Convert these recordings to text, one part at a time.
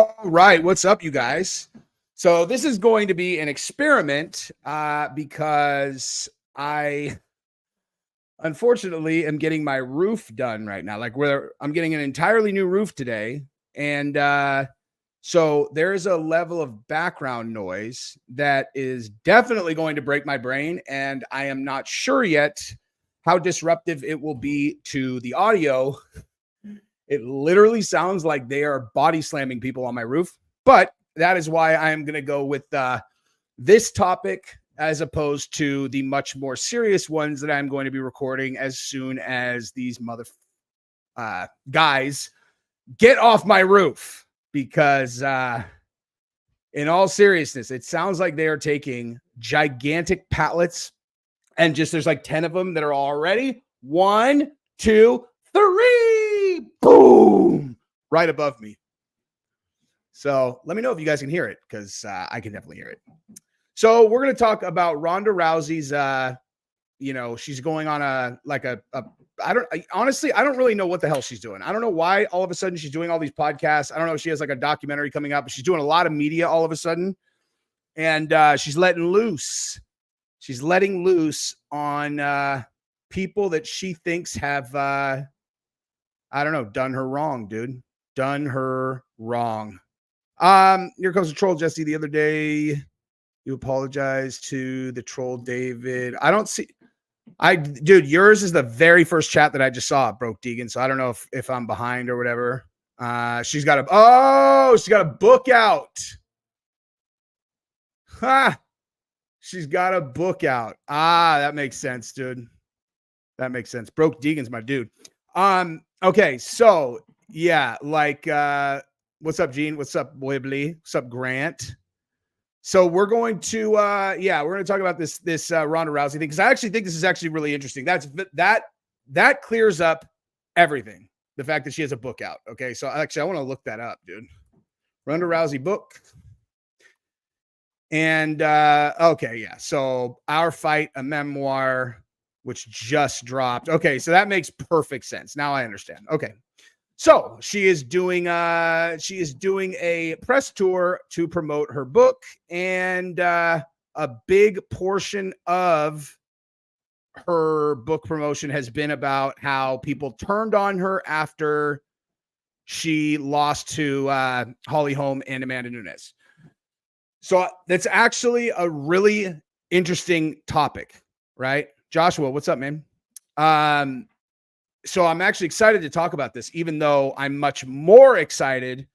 All right, what's up, you guys? So this is going to be an experiment because I unfortunately am getting my roof done right now. Like I'm getting an entirely new roof today, and so there's a level of background noise that is definitely going to break my brain, and I am not sure yet how disruptive it will be to the audio. It literally sounds like they are body slamming people on my roof, but that is why I am going to go with this topic as opposed to the much more serious ones that I'm going to be recording as soon as these guys get off my roof. Because in all seriousness, it sounds like they are taking gigantic pallets and just there's like 10 of them that are already 1, 2, 3, boom, right above me. So let me know if you guys can hear it, because I can definitely hear it. So we're going to talk about Ronda Rousey's, she's going on I don't really know what the hell she's doing. I don't know why all of a sudden she's doing all these podcasts. I don't know if she has like a documentary coming out, but she's doing a lot of media all of a sudden. And she's letting loose. She's letting loose on people that she thinks have, done her wrong, dude. Done her wrong. Here comes the troll, Jesse. The other day, you apologized to the troll, David. Dude, yours is the very first chat that I just saw, Broke Deegan. So I don't know if I'm behind or whatever. She's got a book out. Ha! She's got a book out. That makes sense, dude. That makes sense. Broke Deegan's my dude. Okay, so yeah, what's up, Gene? What's up, Wibbly? What's up, Grant? So we're going to talk about this Ronda Rousey thing, because I actually think this is actually really interesting. That clears up everything. The fact that she has a book out. Okay, so actually I want to look that up, dude. Ronda Rousey book. And okay, yeah. So Our Fight, a memoir, which just dropped. Okay, so that makes perfect sense. Now I understand. Okay. So she is doing a press tour to promote her book, and a big portion of her book promotion has been about how people turned on her after she lost to Holly Holm and Amanda Nunes. So that's actually a really interesting topic, right? Joshua, what's up, man? So I'm actually excited to talk about this, even though I'm much more excited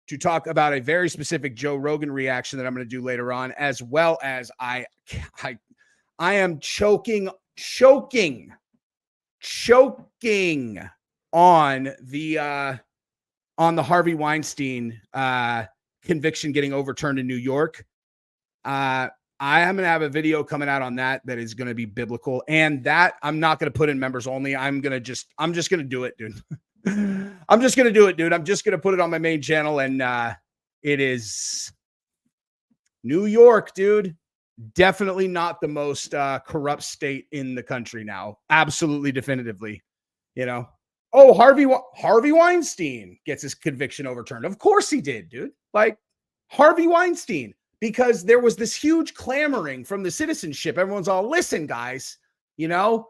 to talk about a very specific Joe Rogan reaction that I'm going to do later on, as well as I am choking on the Harvey Weinstein conviction getting overturned in New York. I am going to have a video coming out on that is going to be biblical, and that I'm not going to put in members only. I'm just going to do it, dude. I'm just going to do it, dude. I'm just going to put it on my main channel, and it is New York, dude. Definitely not the most corrupt state in the country now. Absolutely, definitively. Oh, Harvey Weinstein gets his conviction overturned. Of course he did, dude. Like Harvey Weinstein. Because there was this huge clamoring from the citizenship. Everyone's all, listen, guys, of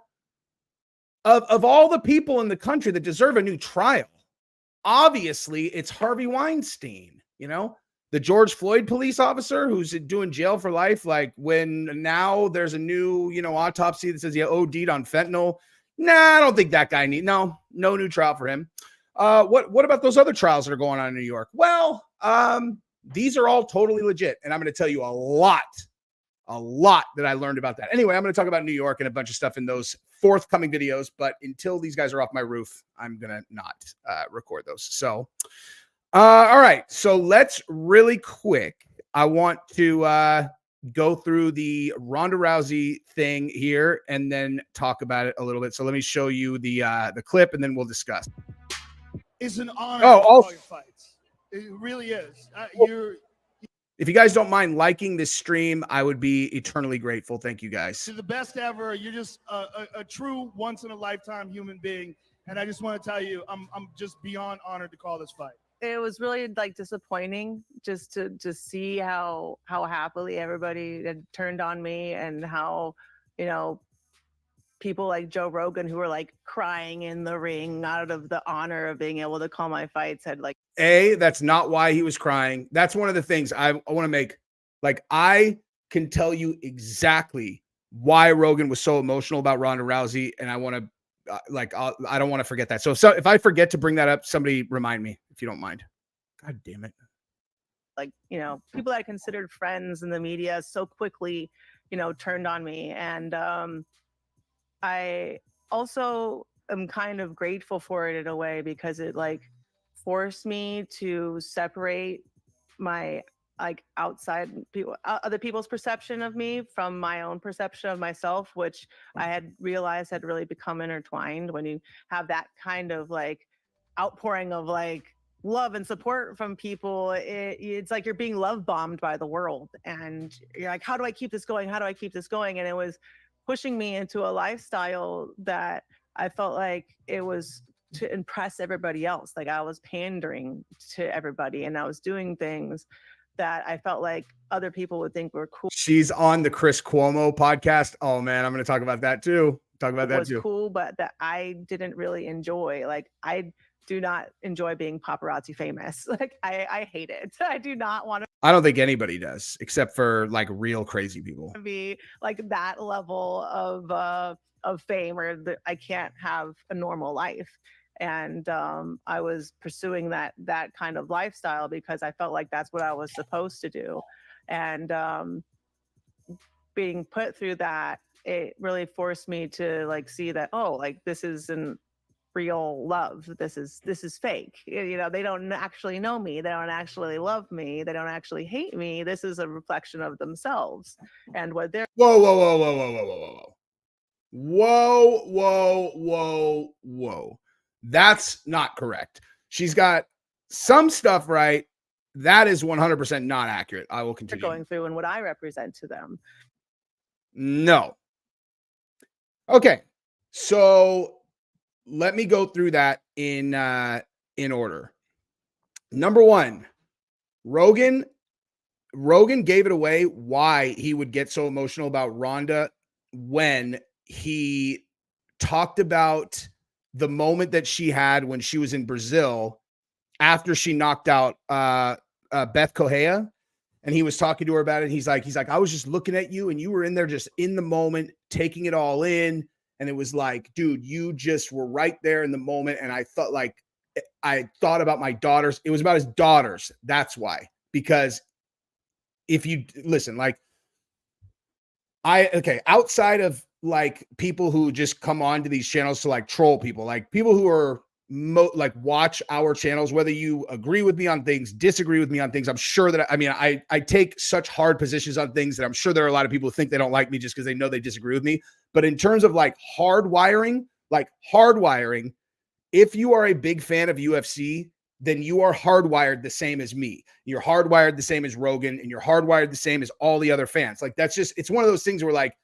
all the people in the country that deserve a new trial, obviously it's Harvey Weinstein, the George Floyd police officer who's doing jail for life. Like when now there's a new, autopsy that says he OD'd on fentanyl. Nah, I don't think that guy no new trial for him. What about those other trials that are going on in New York? Well, these are all totally legit, and I'm going to tell you a lot that I learned about that. Anyway, I'm going to talk about New York and a bunch of stuff in those forthcoming videos, but until these guys are off my roof, I'm going to not record those. So, all right. So let's really quick. I want to go through the Ronda Rousey thing here and then talk about it a little bit. So let me show you the clip, and then we'll discuss. It's an honor to call your fights. It really is. If you guys don't mind liking this stream, I would be eternally grateful. Thank you, guys. You're the best ever. You're just a true once-in-a-lifetime human being. And I just want to tell you, I'm just beyond honored to call this fight. it was really like disappointing just to see how happily everybody had turned on me, and how, you know, people like Joe Rogan, who were like crying in the ring out of the honor of being able to call my fights, had like, that's not why he was crying. That's one of the things I want to make. Like, I can tell you exactly why Rogan was so emotional about Ronda Rousey, and I want to I don't want to forget that. So if I forget to bring that up, somebody remind me if you don't mind. God damn it. Like, you know, people that I considered friends in the media so quickly, you know, turned on me. And I also am kind of grateful for it in a way, because it like forced me to separate my like outside people, other people's perception of me from my own perception of myself, which I had realized had really become intertwined. When you have that kind of like outpouring of like love and support from people, it's like you're being love bombed by the world, and you're like, how do I keep this going? How do I keep this going? And it was pushing me into a lifestyle that I felt like it was to impress everybody else. Like I was pandering to everybody, and I was doing things that I felt like other people would think were cool. She's on the Chris Cuomo podcast. Oh man, I'm going to talk about that too. Talk about that too. Cool, but that I didn't really enjoy. Like I do not enjoy being paparazzi famous. Like I hate it. I do not want to. I don't think anybody does, except for like real crazy people. Be like that level of fame, or I can't have a normal life. And I was pursuing that kind of lifestyle because I felt like that's what I was supposed to do. And being put through that, it really forced me to like see that, oh, like this isn't real love. This is fake. You know, they don't actually know me. They don't actually love me. They don't actually hate me. This is a reflection of themselves and what they're. Whoa. That's not correct. She's got some stuff right. That is 100% not accurate. I will continue. Going through and what I represent to them. No. Okay. So let me go through that in order. Number one, Rogan gave it away why he would get so emotional about Ronda when he talked about the moment that she had when she was in Brazil after she knocked out Beth Correia, and he was talking to her about it. He's like, I was just looking at you, and you were in there just in the moment, taking it all in. And it was like, dude, you just were right there in the moment. And I thought about my daughters. It was about his daughters. That's why. Because if you listen, like outside of like people who just come on to these channels to like troll people, like people who are like watch our channels, whether you agree with me on things, disagree with me on things. I'm sure that, I take such hard positions on things that I'm sure there are a lot of people who think they don't like me just because they know they disagree with me. But in terms of like hardwiring, if you are a big fan of UFC, then you are hardwired the same as me. You're hardwired the same as Rogan, and you're hardwired the same as all the other fans. Like that's just, it's one of those things where like,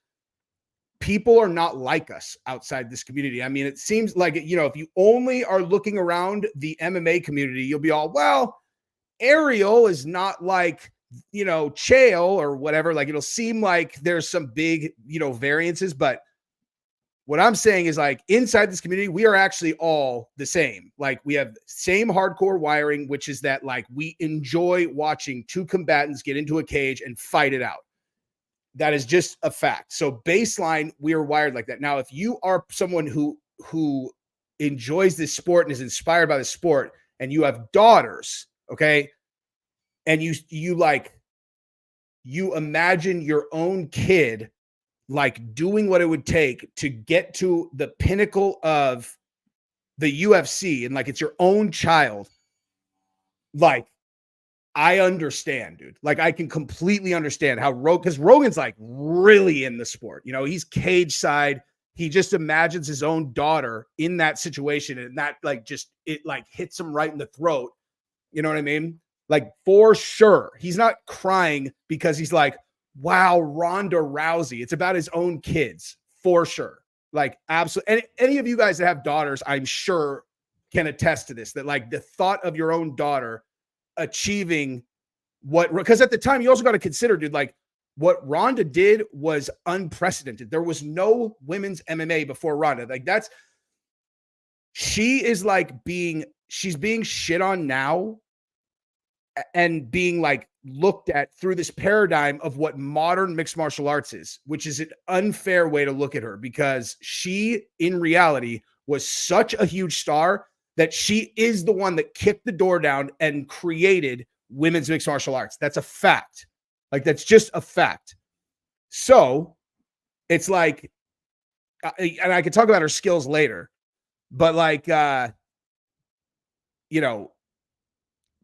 people are not like us outside this community. I mean, it seems like, you know, if you only are looking around the MMA community, you'll be all, well, Ariel is not like, you know, Chael or whatever. Like it'll seem like there's some big, you know, variances. But what I'm saying is like inside this community, we are actually all the same. Like we have same hardcore wiring, which is that like we enjoy watching two combatants get into a cage and fight it out. That is just a fact. So baseline, we are wired like that. Now, if you are someone who enjoys this sport and is inspired by the sport, and you have daughters, okay, and you imagine your own kid like doing what it would take to get to the pinnacle of the UFC, and like it's your own child, like I understand, dude. Like I can completely understand how because Rogan's like really in the sport. You know, he's cage side. He just imagines his own daughter in that situation, and that like just it like hits him right in the throat. You know what I mean? Like for sure, he's not crying because he's like, "Wow, Ronda Rousey." It's about his own kids for sure. Like absolutely. And any of you guys that have daughters, I'm sure can attest to this, that like the thought of your own daughter achieving because at the time you also got to consider, dude, like what Ronda did was unprecedented. There was no women's MMA before Ronda. Like she's being shit on now and being like looked at through this paradigm of what modern mixed martial arts is, which is an unfair way to look at her, because she in reality was such a huge star that she is the one that kicked the door down and created women's mixed martial arts. That's a fact. Like, that's just a fact. So it's like, and I could talk about her skills later, but like, you know,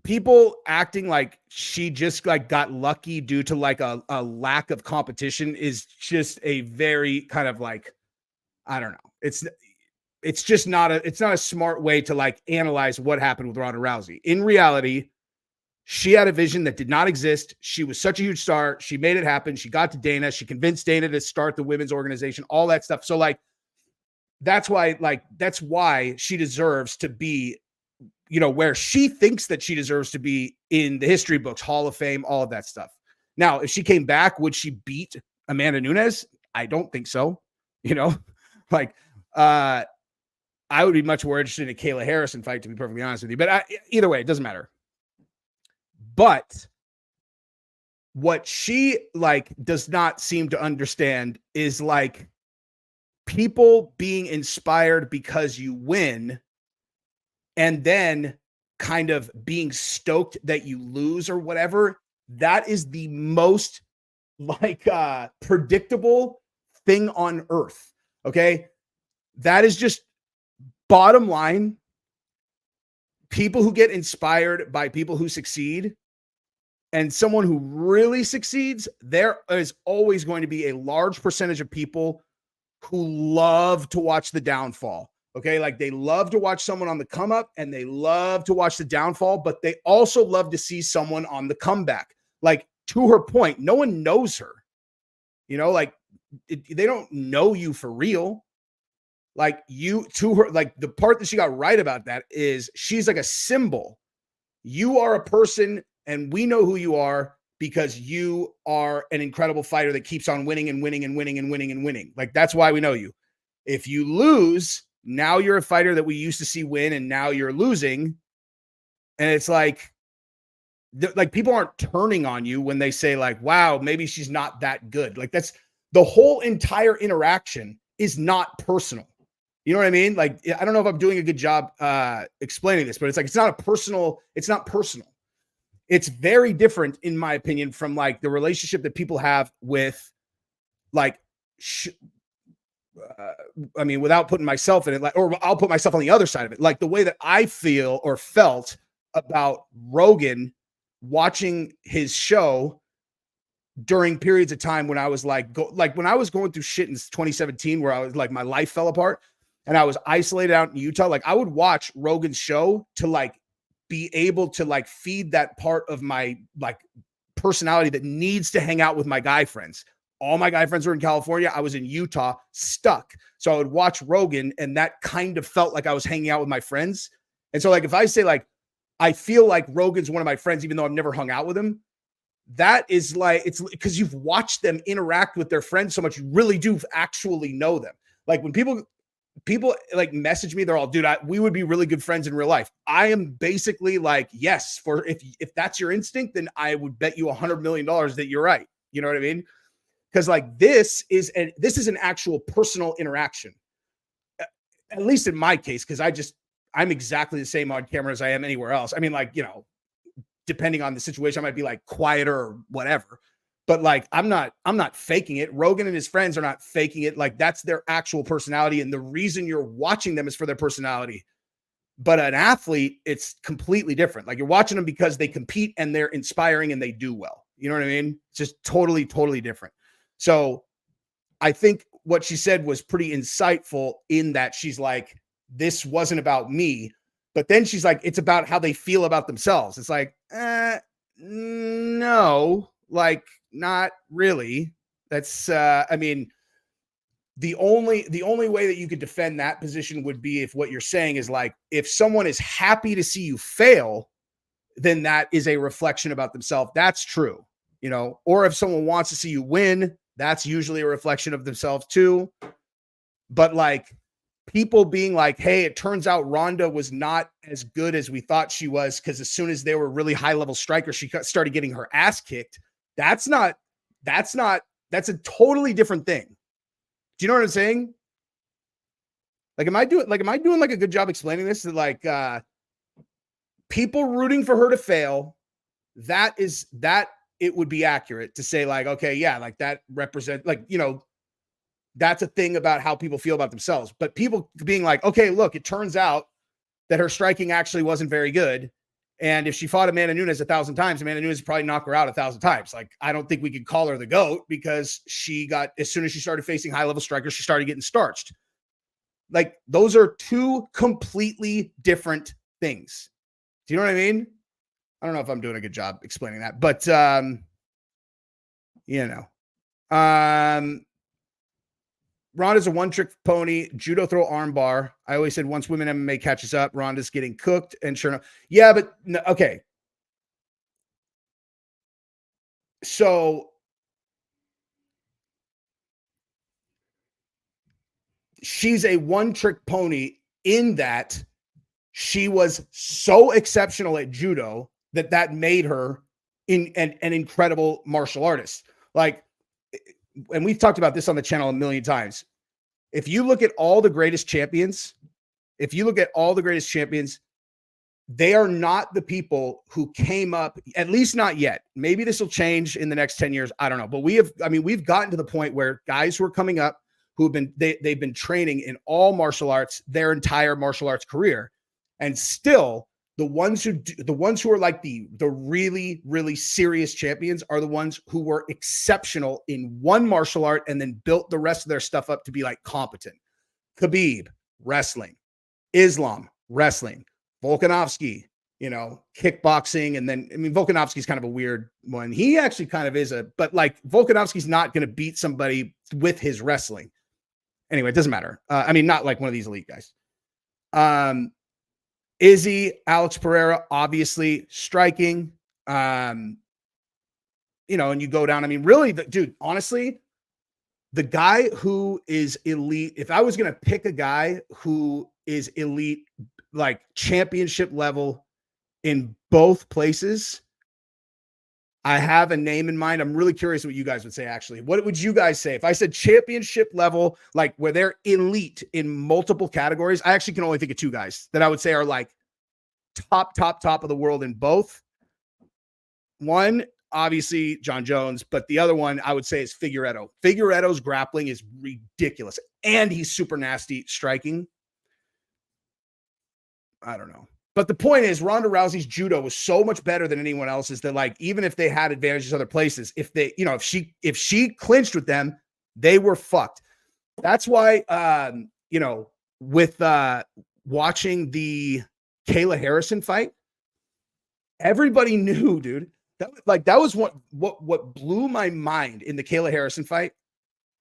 people acting like she just like got lucky due to like a lack of competition is just a very kind of like, I don't know. It's just not a smart way to like analyze what happened with Ronda Rousey. In reality, she had a vision that did not exist. She was such a huge star. She made it happen. She got to Dana. She convinced Dana to start the women's organization, all that stuff. So like, that's why she deserves to be, you know, where she thinks that she deserves to be in the history books, Hall of Fame, all of that stuff. Now, if she came back, would she beat Amanda Nunes? I don't think so. You know, like, I would be much more interested in a Kayla Harrison fight, to be perfectly honest with you. But either way, it doesn't matter. But what she like does not seem to understand is like people being inspired because you win and then kind of being stoked that you lose or whatever. That is the most like predictable thing on earth. Okay. That is just bottom line. People who get inspired by people who succeed, and someone who really succeeds, there is always going to be a large percentage of people who love to watch the downfall. Okay. Like they love to watch someone on the come up and they love to watch the downfall, but they also love to see someone on the comeback. Like, to her point, no one knows her, you know, like they don't know you for real. Like to her, like the part that she got right about that is she's like a symbol. You are a person and we know who you are because you are an incredible fighter that keeps on winning and winning and winning and winning and winning. Like, that's why we know you. If you lose, now you're a fighter that we used to see win and now you're losing. And it's like people aren't turning on you when they say like, wow, maybe she's not that good. Like, that's the whole entire interaction is not personal. You know what I mean? Like, I don't know if I'm doing a good job explaining this, but it's like, it's not personal. It's very different, in my opinion, from like the relationship that people have with like, I mean, without putting myself in it, like, or I'll put myself on the other side of it. Like the way that I feel or felt about Rogan watching his show during periods of time when I was like, when I was going through shit in 2017, where I was like, my life fell apart and I was isolated out in Utah. Like, I would watch Rogan's show to like be able to like feed that part of my like personality that needs to hang out with my guy friends. All my guy friends were in California. I was in Utah, stuck. So I would watch Rogan and that kind of felt like I was hanging out with my friends. And so like, if I say like, I feel like Rogan's one of my friends, even though I've never hung out with him, that is like, it's because you've watched them interact with their friends so much. You really do actually know them. Like when people like message me, they're all, dude, we would be really good friends in real life. I am basically like, yes, for if that's your instinct, then I would bet you $100 million that you're right. You know what I mean? Because like this is an actual personal interaction, at least in my case, because I'm exactly the same on camera as I am anywhere else. I mean, like, you know, depending on the situation, I might be like quieter or whatever. But like, I'm not faking it. Rogan and his friends are not faking it. Like, that's their actual personality. And the reason you're watching them is for their personality. But an athlete, it's completely different. Like, you're watching them because they compete and they're inspiring and they do well. You know what I mean? It's just totally, totally different. So I think what she said was pretty insightful in that she's like, this wasn't about me. But then she's like, it's about how they feel about themselves. It's like, no, like, not really. That's, I mean, the only way that you could defend that position would be if what you're saying is like, if someone is happy to see you fail, then that is a reflection about themselves. That's true, you know, or if someone wants to see you win, that's usually a reflection of themselves too. But like people being like, hey, it turns out Ronda was not as good as we thought she was, because as soon as they were really high level strikers, she started getting her ass kicked. That's a totally different thing. Do you know what I'm saying? Like, am I doing like a good job explaining this? That like people rooting for her to fail, that it would be accurate to say like, okay, yeah, like that represent, like, you know, that's a thing about how people feel about themselves. But people being like, okay, look, it turns out that her striking actually wasn't very good. And if she fought Amanda Nunes 1,000 times, Amanda Nunes would probably knock her out 1,000 times. Like, I don't think we could call her the GOAT, because as soon as she started facing high level strikers, she started getting starched. Like, those are two completely different things. Do you know what I mean? I don't know if I'm doing a good job explaining that, but, you know, Ronda's a one-trick pony, judo throw armbar. I always said once women MMA catches up, Ronda's getting cooked. And sure enough, yeah, but no, okay. So she's a one-trick pony in that she was so exceptional at judo that made her an incredible martial artist. Like, and we've talked about this on the channel a million times. If you look at all the greatest champions, they are not the people who came up, at least not yet. Maybe this will change in the next 10 years. I don't know. But we've gotten to the point where guys who are coming up, they've been training in all martial arts their entire martial arts career. And still, the ones who are like the really, really serious champions are the ones who were exceptional in one martial art and then built the rest of their stuff up to be like competent. Khabib, wrestling. Islam, wrestling. Volkanovski, you know, kickboxing. And then, I mean, Volkanovski's kind of a weird one. He actually kind of is but like Volkanovski's not going to beat somebody with his wrestling. Anyway, it doesn't matter. I mean, not like one of these elite guys. Izzy, Alex Pereira, obviously striking. You know, and you go down. I mean, really, dude, honestly, the guy who is elite, if I was going to pick a guy who is elite, like championship level in both places, I have a name in mind. I'm really curious what you guys would say, actually. What would you guys say? If I said championship level, like where they're elite in multiple categories, I actually can only think of two guys that I would say are like top of the world in both. One, obviously, John Jones, but the other one I would say is Figueiredo. Figueiredo's grappling is ridiculous, and he's super nasty striking. I don't know. But the point is, Ronda Rousey's judo was so much better than anyone else's that, like, even if they had advantages other places, if she clinched with them, they were fucked. That's why, you know, with watching the Kayla Harrison fight, everybody knew, dude. That was what blew my mind in the Kayla Harrison fight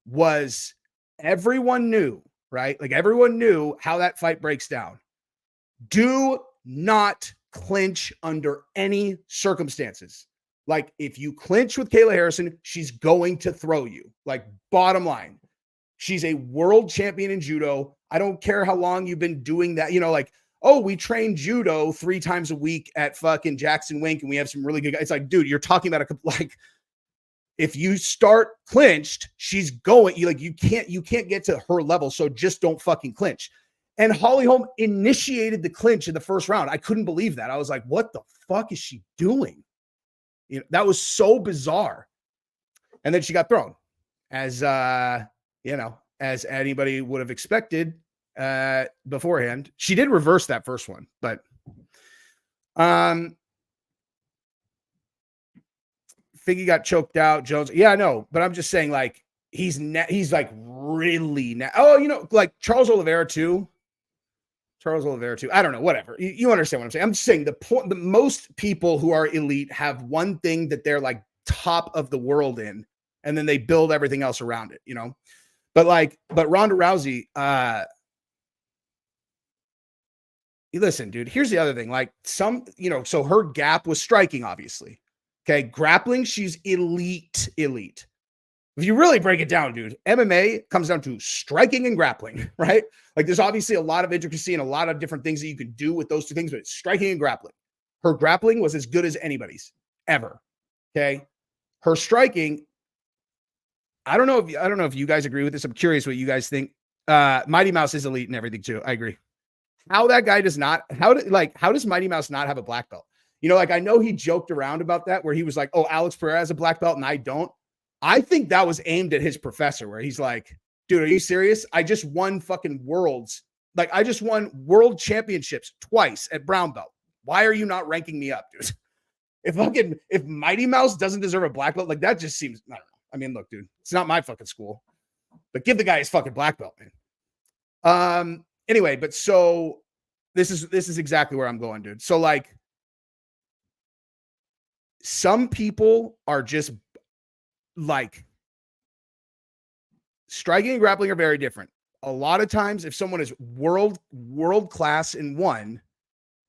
was everyone knew, right? Like, everyone knew how that fight breaks down. Do not clinch under any circumstances. Like, if you clinch with Kayla Harrison, she's going to throw you. Like, bottom line, she's a world champion in judo. I don't care how long you've been doing that. You know, like, oh, we train judo 3 times a week at fucking Jackson Wink, and we have some really good guys. It's like, dude, you're talking about like, if you start clinched, she's going. You can't get to her level. So just don't fucking clinch. And Holly Holm initiated the clinch in the first round. I couldn't believe that. I was like, what the fuck is she doing? You know, that was so bizarre. And then she got thrown, as you know, as anybody would have expected beforehand. She did reverse that first one, but Figgy got choked out. Jones, yeah, I know, but I'm just saying, like, he's like really oh, you know, like Charles Oliveira too. I don't know, whatever. You understand what I'm saying. I'm just saying the most people who are elite have one thing that they're like top of the world in, and then they build everything else around it, you know? But Ronda Rousey, listen, dude, here's the other thing. Like so her gap was striking, obviously. Okay. Grappling, she's elite. If you really break it down, dude, MMA comes down to striking and grappling, right? Like there's obviously a lot of intricacy and a lot of different things that you can do with those two things, but it's striking and grappling. Her grappling was as good as anybody's ever. Okay. Her striking, I don't know if you guys agree with this. I'm curious what you guys think. Mighty Mouse is elite and everything too. I agree. How that guy does not, how does Mighty Mouse not have a black belt? Like I know he joked around about that where he was like, oh, Alex Pereira has a black belt and I don't. I think that was aimed at his professor where he's like, dude, are you serious? I just won fucking worlds. Like I just won world championships twice at brown belt. Why are you not ranking me up, dude? If Mighty Mouse doesn't deserve a black belt, like that just seems, I don't know. I mean, look, dude, it's not my fucking school, but give the guy his fucking black belt, man. Anyway, but so this is exactly where I'm going, dude. So like some people are just like striking and grappling are very different. A lot of times if someone is world class in one,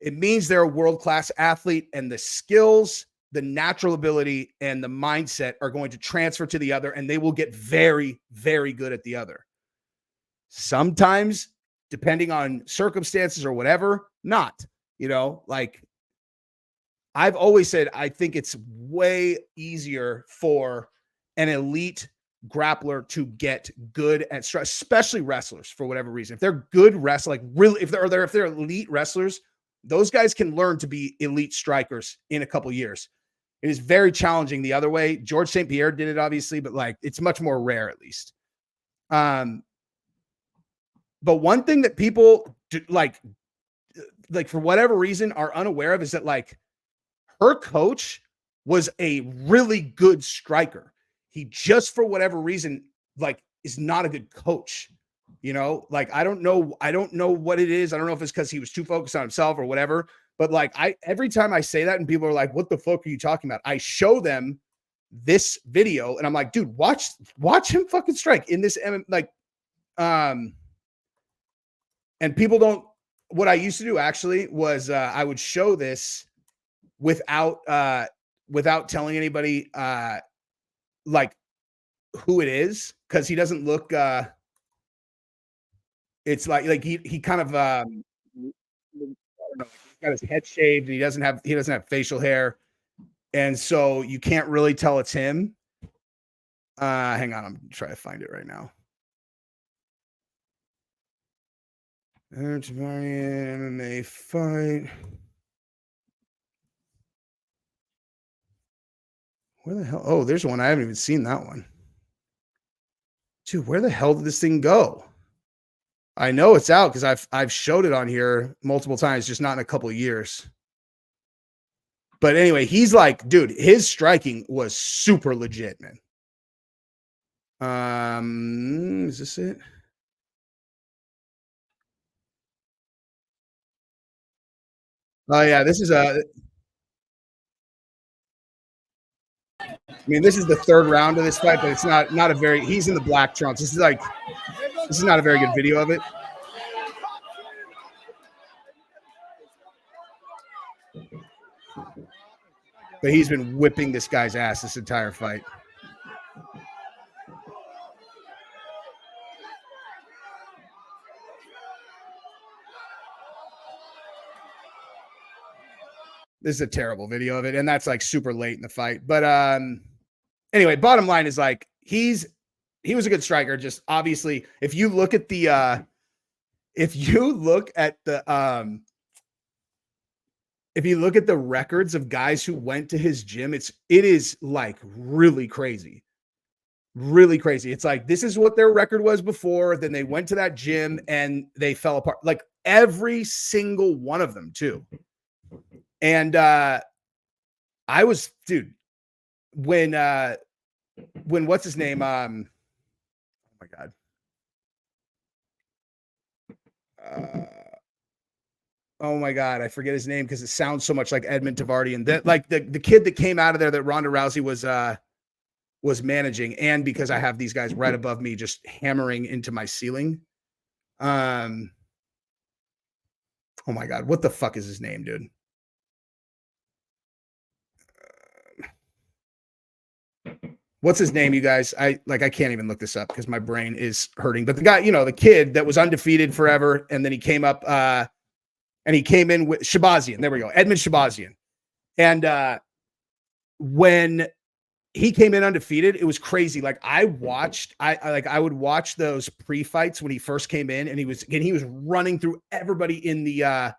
it means they're a world-class athlete and the skills, the natural ability, and the mindset are going to transfer to the other and they will get very, very good at the other. Sometimes, depending on circumstances or whatever, not, like I've always said, I think it's way easier for an elite grappler to get good at strike, especially wrestlers for whatever reason. If they're good wrestlers, like really, if they're elite wrestlers, those guys can learn to be elite strikers in a couple years. It is very challenging the other way. George St. Pierre did it, obviously, but like it's much more rare, at least. But one thing that people do, like for whatever reason are unaware of is that like her coach was a really good striker. He just for whatever reason like is not a good coach. Like I don't know what it is. I don't know if it's because he was too focused on himself or whatever. But like every time I say that and people are like, what the fuck are you talking about? I show them this video and I'm like, dude, watch him fucking strike in this and people don't. What I used to do actually was I would show this without telling anybody like who it is, because he doesn't look it's like he kind of I don't know, he's got his head shaved and he doesn't have facial hair, and so you can't really tell it's him. Hang on, I'm trying to find it right now. MMA fight. Where the hell? Oh, there's one. I haven't even seen that one. Dude, where the hell did this thing go? I know it's out because I've showed it on here multiple times, just not in a couple of years. But anyway, he's like, dude, his striking was super legit, man. Is this it? Oh yeah, this is I mean, this is the third round of this fight, but it's not a very. He's in the black trunks. This is not a very good video of it. But he's been whipping this guy's ass this entire fight. This is a terrible video of it, and that's like super late in the fight. But anyway, bottom line is like he was a good striker. Just obviously, if you look at the records of guys who went to his gym, it is like really crazy. Really crazy. It's like this is what their record was before. Then they went to that gym and they fell apart. Like every single one of them, too. And I was, dude, when what's his name? Oh my God. Oh my God, I forget his name because it sounds so much like Edmond Shabazian. That like the kid that came out of there that Ronda Rousey was was managing, and because I have these guys right above me just hammering into my ceiling. Oh my God, what the fuck is his name, dude? What's his name, you guys? I can't even look this up because my brain is hurting. But the guy, the kid that was undefeated forever, and then he came up and he came in with Shabazian. There we go. Edmond Shabazian. And when he came in undefeated, it was crazy. Like I would watch those pre-fights when he first came in, and he was running through everybody in the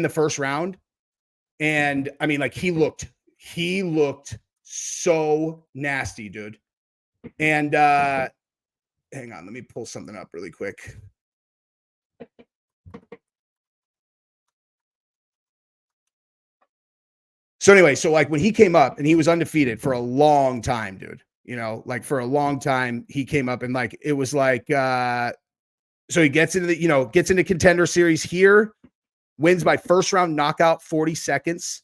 first round. And I mean, like he looked so nasty, dude. And hang on, let me pull something up really quick. So anyway, so like when he came up and he was undefeated for a long time, dude, like for a long time, he came up and like, it was like, so he gets into contender series here, wins by first round knockout, 40 seconds.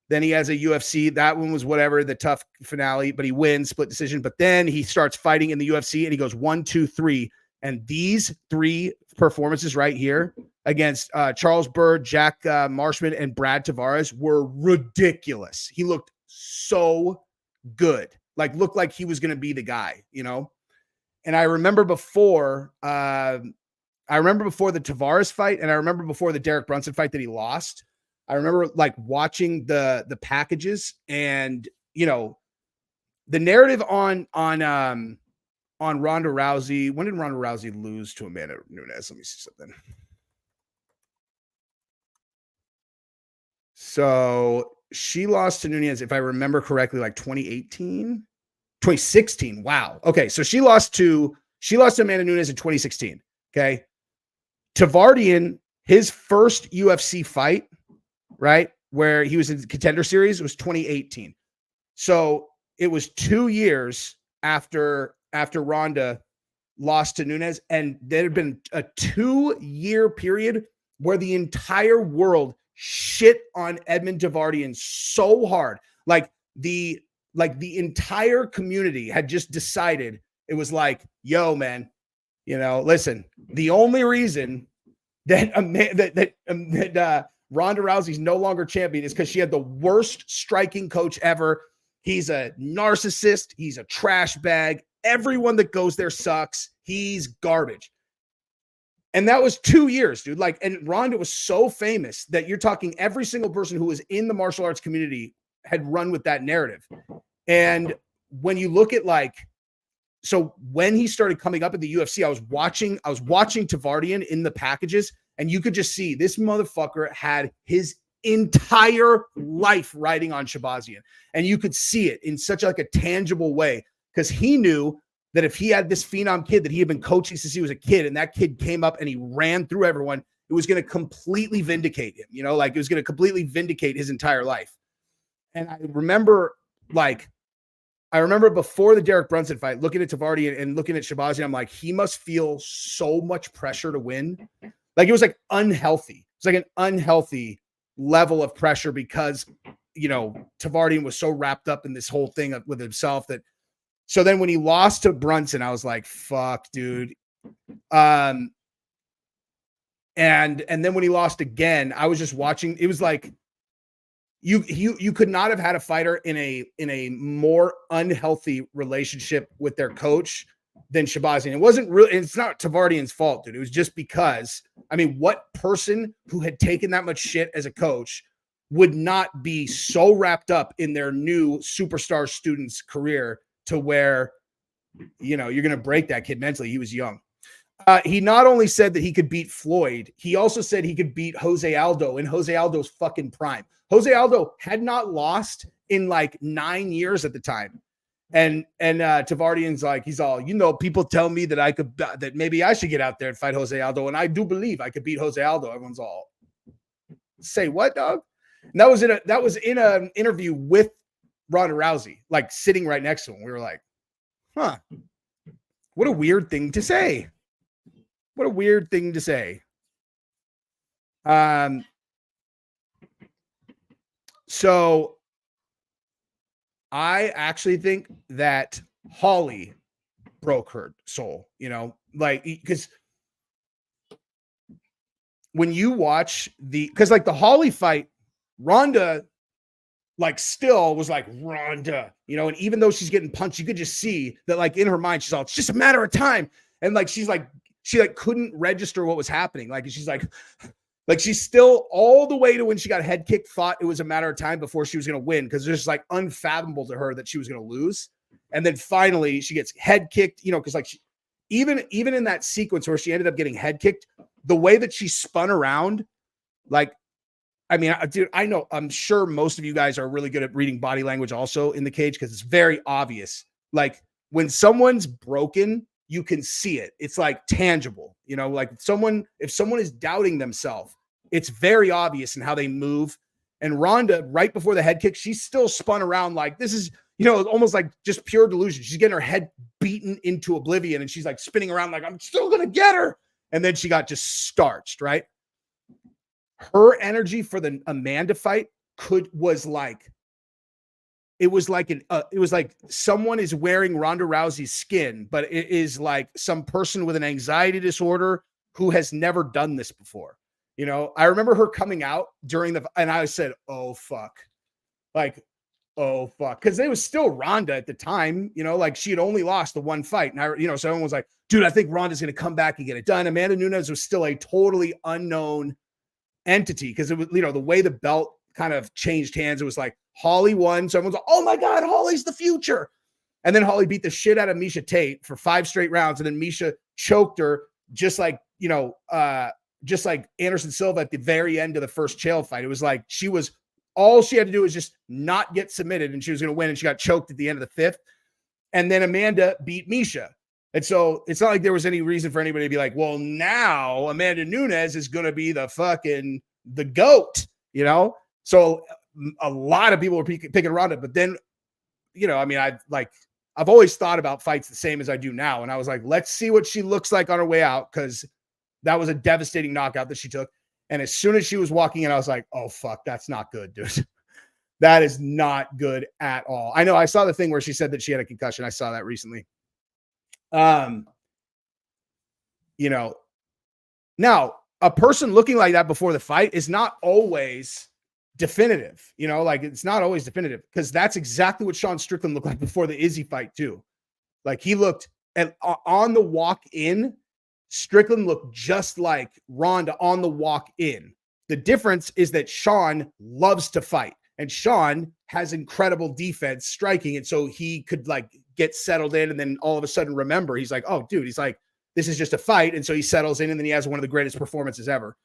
Then he has a UFC. That one was whatever, the tough finale, but he wins, split decision. But then he starts fighting in the UFC and he goes 1, 2, 3. And these 3 performances right here against Charles Byrd, Jack Marshman, and Brad Tavares were ridiculous. He looked so good, like looked like he was going to be the guy, And I remember before the Tavares fight, and I remember before the Derek Brunson fight that he lost. I remember like watching the packages, and the narrative on Ronda Rousey. When did Ronda Rousey lose to Amanda Nunes? Let me see something. So she lost to Nunes, if I remember correctly, like 2018, 2016. Wow. Okay. So she lost to Amanda Nunes in 2016. Okay. Tavares, his first UFC fight, right, where he was in the contender series, was 2018. So it was 2 years after Ronda lost to Nunes, and there had been a 2-year period where the entire world shit on Edmond Tavares so hard. Like the entire community had just decided, it was like, yo, man, listen, the only reason that Ronda Rousey's no longer champion is because she had the worst striking coach ever. He's a narcissist. He's a trash bag. Everyone that goes there sucks. He's garbage. And that was 2 years, dude. Like, and Ronda was so famous that you're talking every single person who was in the martial arts community had run with that narrative. And when you look at so when he started coming up in the UFC, I was watching Tavares in the packages, and you could just see this motherfucker had his entire life riding on Shabazian. And you could see it in such like a tangible way, because he knew that if he had this phenom kid that he had been coaching since he was a kid, and that kid came up and he ran through everyone, it was going to completely vindicate him, like it was going to completely vindicate his entire life. And I remember before the Derek Brunson fight, looking at Tavares and looking at Shabazian, I'm like, he must feel so much pressure to win. Like it was like unhealthy. It's like an unhealthy level of pressure because, Tavares was so wrapped up in this whole thing with himself that. So then when he lost to Brunson, I was like, fuck, dude. And then when he lost again, I was just watching. It was like you could not have had a fighter in a more unhealthy relationship with their coach than Shabazian. It wasn't really, it's not Tavares' fault, dude. It was just because, I mean, what person who had taken that much shit as a coach would not be so wrapped up in their new superstar student's career to where, you're going to break that kid mentally. He was young. He not only said that he could beat Floyd, he also said he could beat Jose Aldo in Jose Aldo's fucking prime. Jose Aldo had not lost in like 9 years at the time. And Tavares like, he's all, people tell me that that maybe I should get out there and fight Jose Aldo. And I do believe I could beat Jose Aldo. Everyone's all, say what, dog? And that was in an interview with Ronda Rousey, like sitting right next to him. We were like, huh, what a weird thing to say. What a weird thing to say. So I actually think that Holly broke her soul, you know, like, because when you watch because like the Holly fight, Ronda like still was like Ronda, you know, and even though she's getting punched, you could just see that like in her mind, she's all, it's just a matter of time. And like, she like couldn't register what was happening. Like, she's like she's still all the way to when she got head kicked, thought it was a matter of time before she was going to win. Cause it's just like unfathomable to her that she was going to lose. And then finally she gets head kicked, you know, cause like even in that sequence where she ended up getting head kicked, the way that she spun around, like, I mean, dude, I know, I'm sure most of you guys are really good at reading body language also in the cage because it's very obvious. Like when someone's broken, you can see it. It's like tangible, you know, like if someone is doubting themselves, it's very obvious in how they move. And Ronda, right before the head kick, she still spun around like this is, you know, almost like just pure delusion. She's getting her head beaten into oblivion and she's like spinning around like, I'm still going to get her. And then she got just starched, right? Her energy for the Amanda fight was like someone is wearing Ronda Rousey's skin, but it is like some person with an anxiety disorder who has never done this before. You know, I remember her coming out and I said, oh, fuck. Like, oh, fuck. Because it was still Ronda at the time, you know, like she had only lost the one fight. And you know, so everyone was like, dude, I think Ronda's going to come back and get it done. Amanda Nunes was still a totally unknown entity because it was, you know, the way the belt kind of changed hands, it was like Holly won, so everyone's like, oh my god, Holly's the future. And then Holly beat the shit out of Miesha Tate for 5 straight rounds, and then Miesha choked her just like, you know, just like Anderson Silva at the very end of the first Chael fight. It was like all she had to do was just not get submitted and she was going to win, and she got choked at the end of the 5th. And then Amanda beat Miesha. And so it's not like there was any reason for anybody to be like, well, now Amanda Nunes is going to be the GOAT, you know? So a lot of people were picking Ronda, but then, you know, I mean, I've always thought about fights the same as I do now. And I was like, let's see what she looks like on her way out. Cause that was a devastating knockout that she took. And as soon as she was walking in, I was like, oh fuck, that's not good, dude. That is not good at all. I know I saw the thing where she said that she had a concussion. I saw that recently. You know, now a person looking like that before the fight is not always definitive, you know, like it's not always definitive because that's exactly what Sean Strickland looked like before the Izzy fight too. Like he looked on the walk in, Strickland looked just like Ronda on the walk in. The difference is that Sean loves to fight and Sean has incredible defense striking. And so he could like get settled in and then all of a sudden remember, he's like, oh dude, he's like, this is just a fight. And so he settles in and then he has one of the greatest performances ever.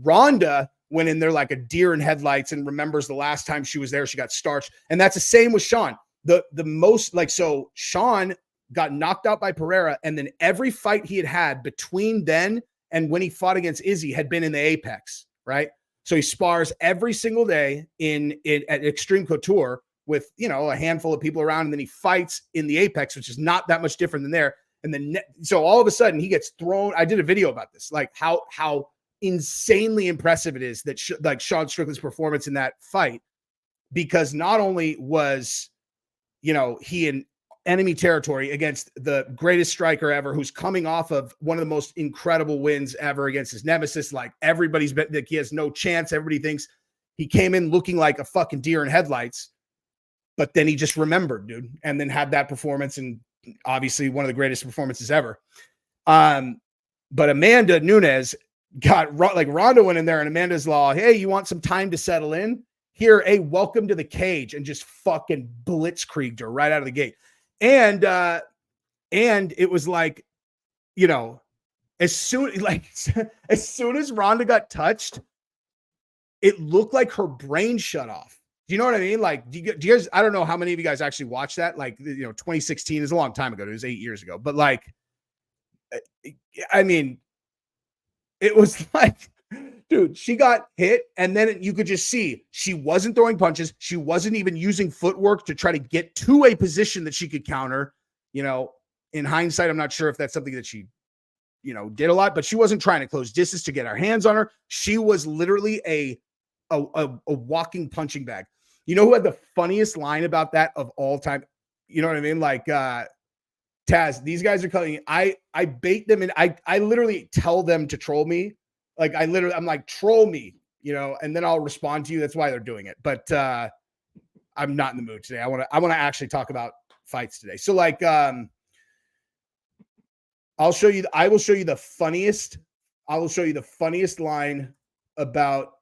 Ronda went in there like a deer in headlights and remembers the last time she was there, she got starched. And that's the same with Sean. The most like, so Sean got knocked out by Pereira. And then every fight he had between then and when he fought against Izzy had been in the Apex, right? So he spars every single day at Extreme Couture with, you know, a handful of people around, and then he fights in the Apex, which is not that much different than there. And then, so all of a sudden he gets thrown. I did a video about this, like how insanely impressive it is that like Sean Strickland's performance in that fight, because not only was, you know, he in enemy territory against the greatest striker ever, who's coming off of one of the most incredible wins ever against his nemesis. Like everybody's bet that he has no chance. Everybody thinks he came in looking like a fucking deer in headlights, but then he just remembered, dude, and then had that performance, and obviously one of the greatest performances ever. But Amanda Nunes got like Ronda went in there and Amanda's law, hey, you want some time to settle in? Here, hey, welcome to the cage, and just fucking blitzkrieged her right out of the gate. And it was like, you know, as soon as Ronda got touched, it looked like her brain shut off. Do you know what I mean? Like, do you guys, I don't know how many of you guys actually watched that. Like, you know, 2016 is a long time ago. It was 8 years ago, but like, I mean, it was like, dude, she got hit and then you could just see she wasn't throwing punches. She wasn't even using footwork to try to get to a position that she could counter. You know, in hindsight, I'm not sure if that's something that she, you know, did a lot, but she wasn't trying to close distance to get our hands on her. She was literally a walking punching bag. You know who had the funniest line about that of all time? You know what I mean? Like, Taz, these guys are coming. I bait them and I literally tell them to troll me. Like I'm like, troll me, you know, and then I'll respond to you. That's why they're doing it. But I'm not in the mood today. I want to actually talk about fights today. So like, I will show you the funniest line about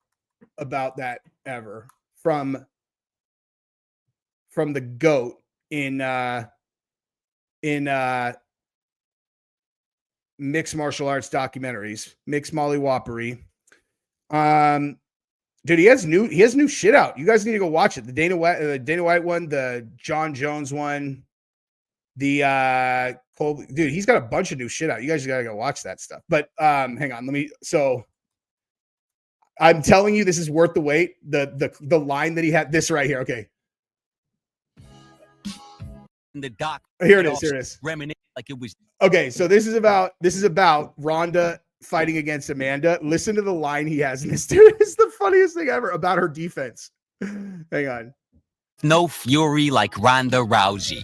that ever from the GOAT in mixed martial arts documentaries, mixed MollyWhoppery. Dude, he has new shit out. You guys need to go watch it. The Dana White one, the John Jones one, the Cole, dude, he's got a bunch of new shit out. You guys gotta go watch that stuff. But hang on, so I'm telling you, this is worth the wait. The line that he had, this right here. Okay. In the doc. Here it is. Reminiscing like it was. Okay, so this is about Ronda fighting against Amanda. Listen to the line he has in this, dude. It's the funniest thing ever about her defense. Hang on. No fury like Ronda Rousey.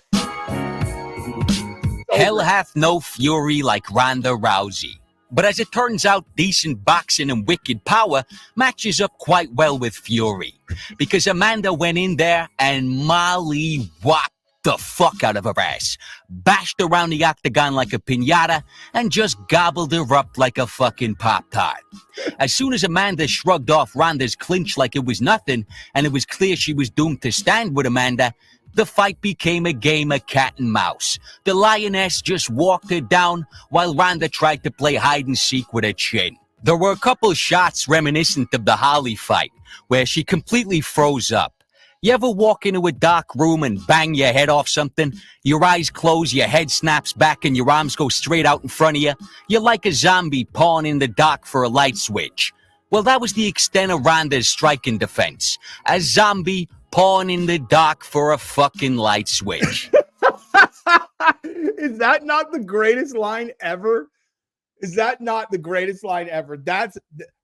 Hell hath no fury like Ronda Rousey. But as it turns out, decent boxing and wicked power matches up quite well with fury. Because Amanda went in there and molly-whopped the fuck out of her ass, bashed around the octagon like a piñata, and just gobbled her up like a fucking Pop-Tart. As soon as Amanda shrugged off Ronda's clinch like it was nothing, and it was clear she was doomed to stand with Amanda, the fight became a game of cat and mouse. The lioness just walked her down, while Ronda tried to play hide-and-seek with her chin. There were a couple shots reminiscent of the Holly fight, where she completely froze up. You ever walk into a dark room and bang your head off something? Your eyes close, your head snaps back, and your arms go straight out in front of you? You're like a zombie pawing in the dark for a light switch. Well, that was the extent of Ronda's striking defense. A zombie pawing in the dark for a fucking light switch. Is that not the greatest line ever? That's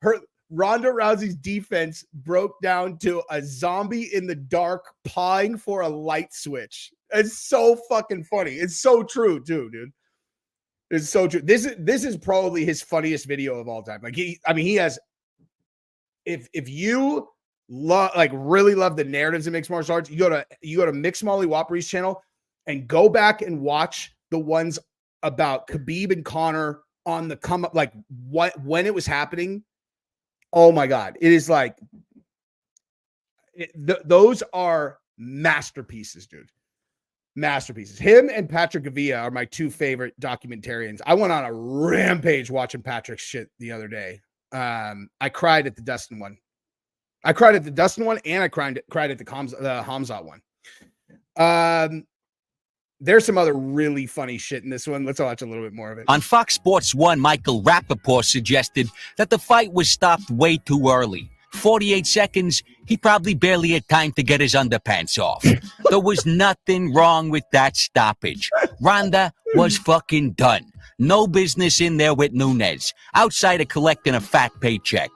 her. Ronda Rousey's defense broke down to a zombie in the dark pawing for a light switch. It's so fucking funny. It's so true too, dude. It's so true. This is probably his funniest video of all time. Like he has. If you really love the narratives in mixed martial arts, you go to Mixed MollyWhoppery's channel and go back and watch the ones about Khabib and Conor on the come up, like when it was happening. Oh my God. It is like, those are masterpieces, dude. Masterpieces. Him and Patrick Gavia are my two favorite documentarians. I went on a rampage watching Patrick's shit the other day. I cried at the Dustin one. And I cried at the Hamzat one. There's some other really funny shit in this one. Let's watch a little bit more of it. On Fox Sports 1, Michael Rappaport suggested that the fight was stopped way too early. 48 seconds, he probably barely had time to get his underpants off. There was nothing wrong with that stoppage. Ronda was fucking done. No business in there with Nunes, outside of collecting a fat paycheck.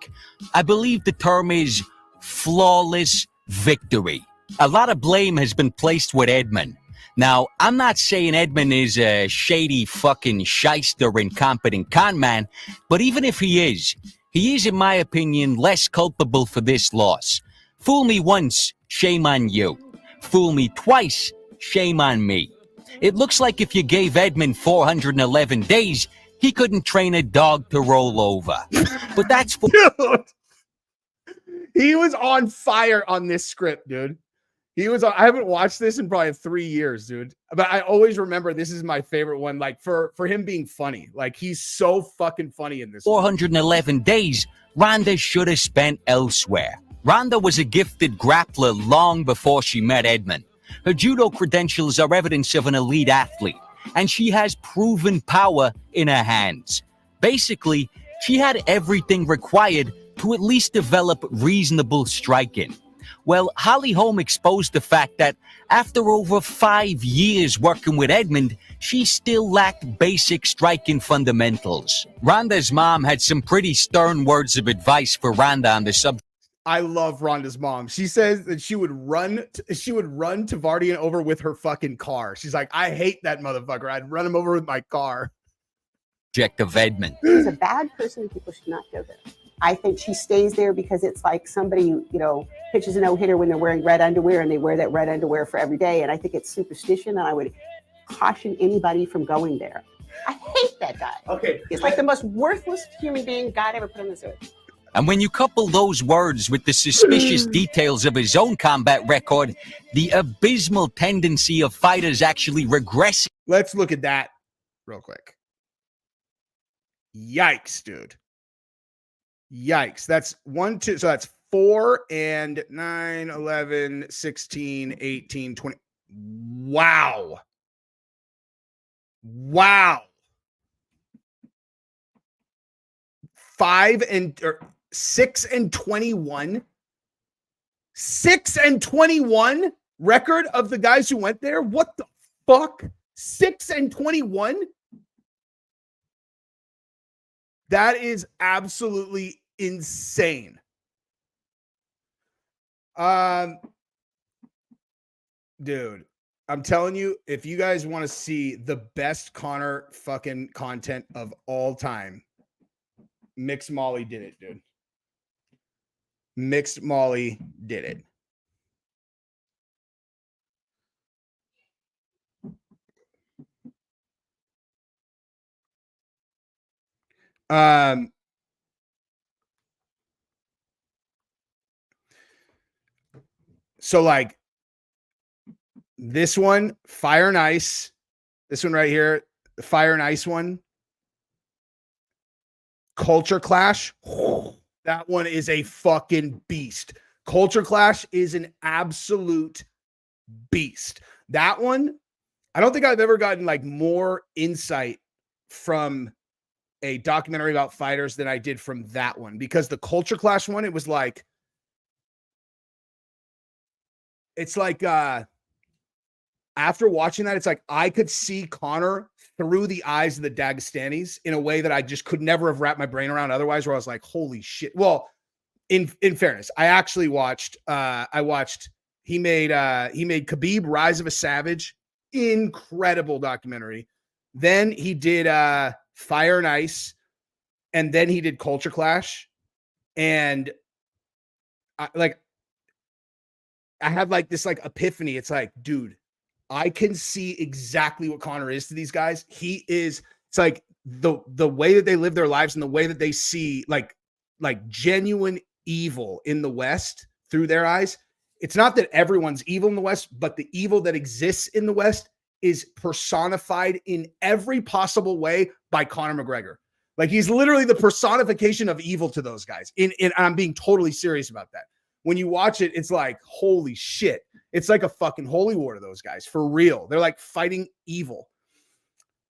I believe the term is flawless victory. A lot of blame has been placed with Edmond. Now, I'm not saying Edmond is a shady fucking shyster incompetent con man, but even if he is, in my opinion, less culpable for this loss. Fool me once, shame on you. Fool me twice, shame on me. It looks like if you gave Edmond 411 days, he couldn't train a dog to roll over. But that's for— Dude, he was on fire on this script, dude. I haven't watched this in probably 3 years, dude. But I always remember this is my favorite one, like for him being funny. Like he's so fucking funny in this 411 days, Ronda should have spent elsewhere. Ronda was a gifted grappler long before she met Edmond. Her judo credentials are evidence of an elite athlete, and she has proven power in her hands. Basically, she had everything required to at least develop reasonable striking. Well, Holly Holm exposed the fact that after over 5 years working with Edmond, she still lacked basic striking fundamentals. Ronda's mom had some pretty stern words of advice for Ronda on the subject. I love Ronda's mom. She says that she would run Tavardian over with her fucking car. She's like, I hate that motherfucker. I'd run him over with my car. Of Edmond. She's a bad person and people should not go there. I think she stays there because it's like somebody, you know, pitches a no-hitter when they're wearing red underwear and they wear that red underwear for every day. And I think it's superstition, and I would caution anybody from going there. I hate that guy. Okay. He's like the most worthless human being God ever put on this earth. And when you couple those words with the suspicious details of his own combat record, the abysmal tendency of fighters actually regressing. Let's look at that real quick. Yikes, dude. Yikes. That's 1, 2. So that's 4 and 9, 11, 16, 18, 20. Wow. Wow. 6 and 21. 6 and 21 record of the guys who went there. What the fuck? 6 and 21. That is absolutely insane. Dude, I'm telling you, if you guys want to see the best Conor fucking content of all time, Mixed Molly did it, dude. Mixed Molly did it. So like this one, Fire and Ice, this one right here, the Fire and Ice one, Culture Clash. That one is a fucking beast. Culture Clash is an absolute beast. That one, I don't think I've ever gotten like more insight from a documentary about fighters than I did from that one, because the Culture Clash one, it was like, it's like, after watching that, it's like I could see Conor through the eyes of the Dagestanis in a way that I just could never have wrapped my brain around otherwise, where I was like, holy shit. Well, in fairness, I actually watched, he made Khabib Rise of a Savage, incredible documentary. Then he did Fire and Ice, and then he did Culture Clash. And I had like this like epiphany. It's like, dude, I can see exactly what Conor is to these guys. He is, it's like the way that they live their lives and the way that they see like genuine evil in the West through their eyes. It's not that everyone's evil in the West, but the evil that exists in the West is personified in every possible way by Conor McGregor. Like he's literally the personification of evil to those guys. And I'm being totally serious about that. When you watch it, it's like, holy shit. It's like a fucking holy war to those guys, for real. They're like fighting evil.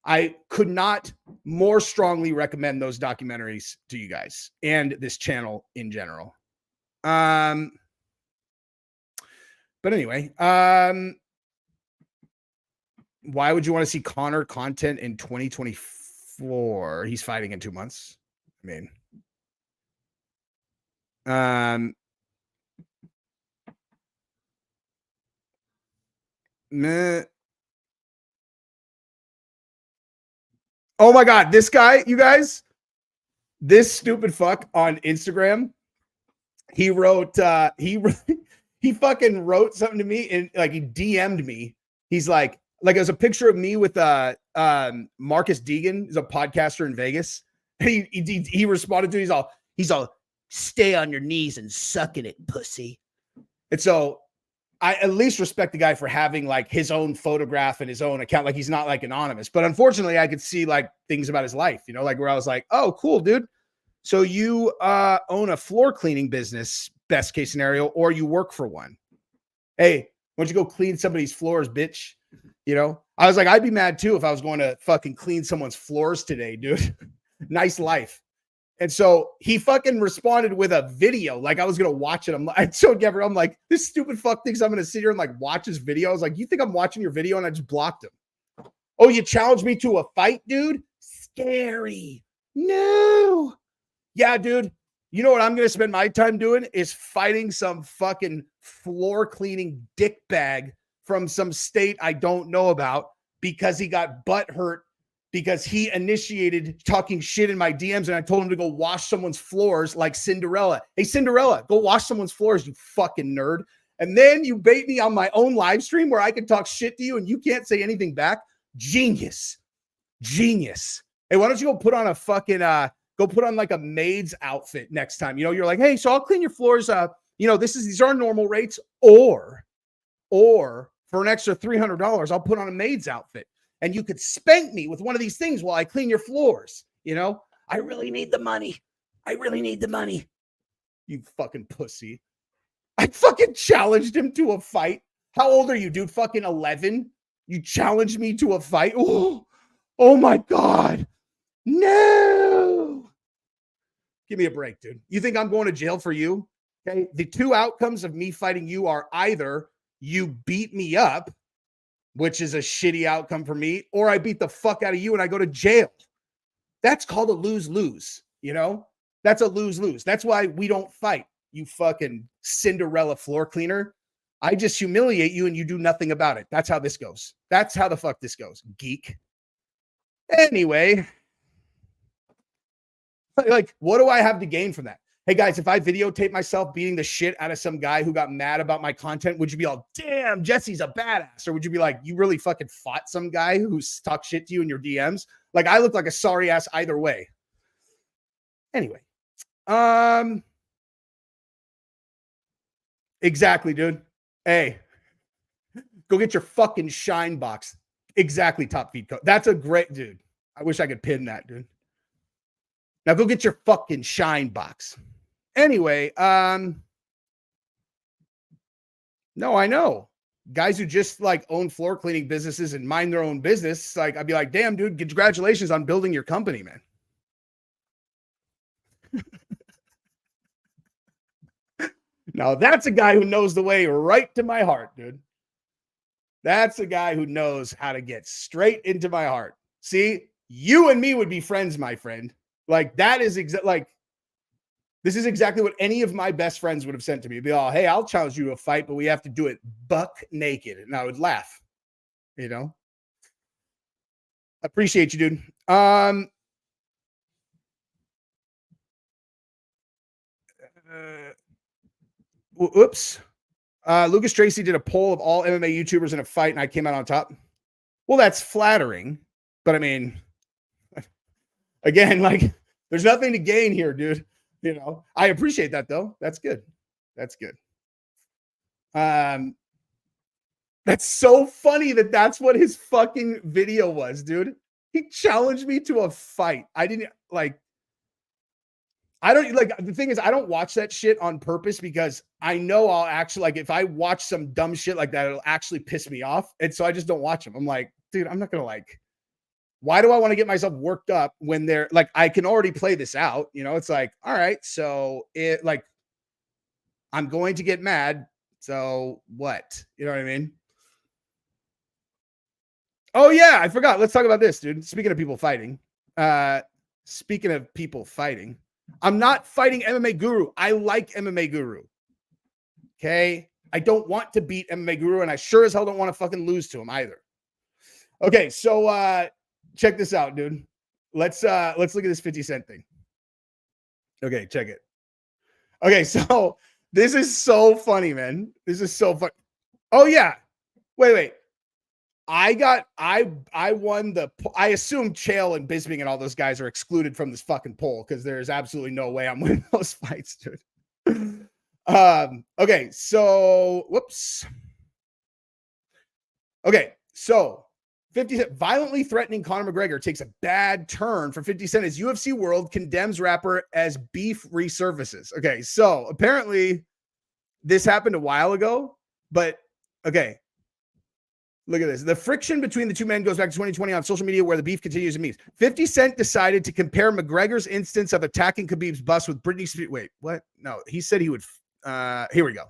I could not more strongly recommend those documentaries to you guys and this channel in general. But anyway, why would you want to see Conor content in 2024? He's fighting in 2 months. I mean, meh. Oh my God, this guy, you guys, this stupid fuck on Instagram, he wrote, he fucking wrote something to me and like he DM'd me. He's like it was a picture of me with Marcus Deegan, he's a podcaster in Vegas. And he responded to it, he's all stay on your knees and suck in it, pussy. And so I at least respect the guy for having like his own photograph and his own account. Like he's not like anonymous, but unfortunately I could see like things about his life, you know, like where I was like, oh, cool, dude. So you own a floor cleaning business, best case scenario, or you work for one. Hey, why don't you go clean somebody's floors, bitch? You know, I was like, I'd be mad too if I was going to fucking clean someone's floors today, dude. Nice life. And so he fucking responded with a video. Like I was going to watch it. I showed Gabriel, I'm like, this stupid fuck thinks I'm going to sit here and like watch his video. I was like, you think I'm watching your video? And I just blocked him. Oh, you challenged me to a fight, dude? Scary. No. Yeah, dude. You know what I'm going to spend my time doing is fighting some fucking floor cleaning dick bag from some state I don't know about because he got butt hurt because he initiated talking shit in my DMs and I told him to go wash someone's floors like Cinderella. Hey, Cinderella, go wash someone's floors, you fucking nerd. And then you bait me on my own live stream where I can talk shit to you and you can't say anything back. Genius. Genius. Hey, why don't you go put on a fucking, go put on like a maid's outfit next time. You know, you're like, hey, so I'll clean your floors up. You know, these are normal rates. Or for an extra $300, I'll put on a maid's outfit. And you could spank me with one of these things while I clean your floors. You know, I really need the money. I really need the money. You fucking pussy. I fucking challenged him to a fight. How old are you, dude? Fucking 11? You challenged me to a fight? Oh my God. No. Give me a break, dude. You think I'm going to jail for you? Okay. The two outcomes of me fighting you are either you beat me up, which is a shitty outcome for me, or I beat the fuck out of you and I go to jail. That's called a lose-lose, you know? That's a lose-lose. That's why we don't fight, you fucking Cinderella floor cleaner. I just humiliate you and you do nothing about it. That's how this goes. That's how the fuck this goes, geek. Anyway, like, what do I have to gain from that? Hey guys, if I videotape myself beating the shit out of some guy who got mad about my content, would you be all, damn, Jesse's a badass? Or would you be like, you really fucking fought some guy who's talked shit to you in your DMs? Like, I look like a sorry ass either way. Anyway. Exactly, dude. Hey, go get your fucking shine box. Exactly, Top Feed Code. That's a great, dude. I wish I could pin that, dude. Now go get your fucking shine box. Anyway, no, I know. Guys who just like own floor cleaning businesses and mind their own business, like I'd be like, damn, dude, congratulations on building your company, man. Now that's a guy who knows the way right to my heart, dude. That's a guy who knows how to get straight into my heart. See, you and me would be friends, my friend. Like that is like, this is exactly what any of my best friends would have sent to me. It'd be all, hey, I'll challenge you to a fight, but we have to do it buck naked. And I would laugh, you know? Appreciate you, dude. Oops. Lucas Tracy did a poll of all MMA YouTubers in a fight, and I came out on top. Well, that's flattering, but I mean, again, like, there's nothing to gain here, dude. You know, I appreciate that though. That's good. That's good. That's so funny that that's what his fucking video was, dude. He challenged me to a fight. I didn't like. I don't like the thing is I don't watch that shit on purpose because I know I'll actually like if I watch some dumb shit like that, it'll actually piss me off. And so I just don't watch them. I'm like, dude, I'm not gonna like, why do I want to get myself worked up when they're like, I can already play this out, you know? It's like, all right, so it like I'm going to get mad. So what? You know what I mean? Oh yeah, I forgot. Let's talk about this, dude. Speaking of people fighting, I'm not fighting MMA Guru. I like MMA Guru. Okay. I don't want to beat MMA Guru, and I sure as hell don't want to fucking lose to him either. Okay, so check this out, dude. Let's look at this 50 Cent thing. Okay, check it. Okay, so this is so funny, man. This is so fun. Oh yeah. Wait. I won the, I assume Chael and Bisping and all those guys are excluded from this fucking poll because there's absolutely no way I'm winning those fights, dude. Okay, so, whoops. Okay, so 50 Cent violently threatening Conor McGregor takes a bad turn for 50 Cent as UFC World condemns rapper as beef resurfaces. Okay, so apparently this happened a while ago, but okay. Look at this. The friction between the two men goes back to 2020 on social media where the beef continues to meet. 50 Cent decided to compare McGregor's instance of attacking Khabib's bus with Britney Spears. Wait, what? No, he said he would. Here we go.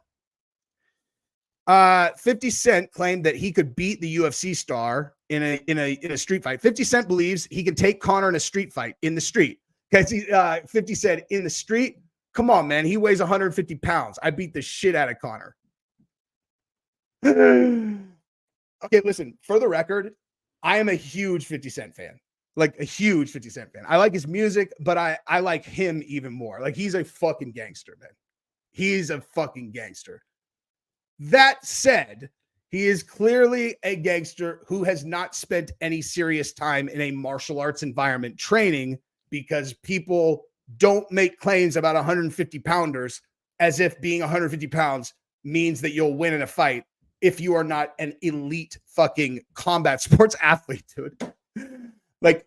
50 Cent claimed that he could beat the UFC star in a street fight. 50 Cent believes he can take Conor in a street fight in the street. Because 50 said in the street, Come on, man. He weighs 150 pounds. I beat the shit out of Conor. Okay, listen, for the record, I am a huge 50 Cent fan. Like a huge 50 Cent fan. I like his music, but I like him even more. Like he's a fucking gangster, man. He's a fucking gangster. That said, he is clearly a gangster who has not spent any serious time in a martial arts environment training, because people don't make claims about 150 pounders as if being 150 pounds means that you'll win in a fight if you are not an elite fucking combat sports athlete, dude. Like,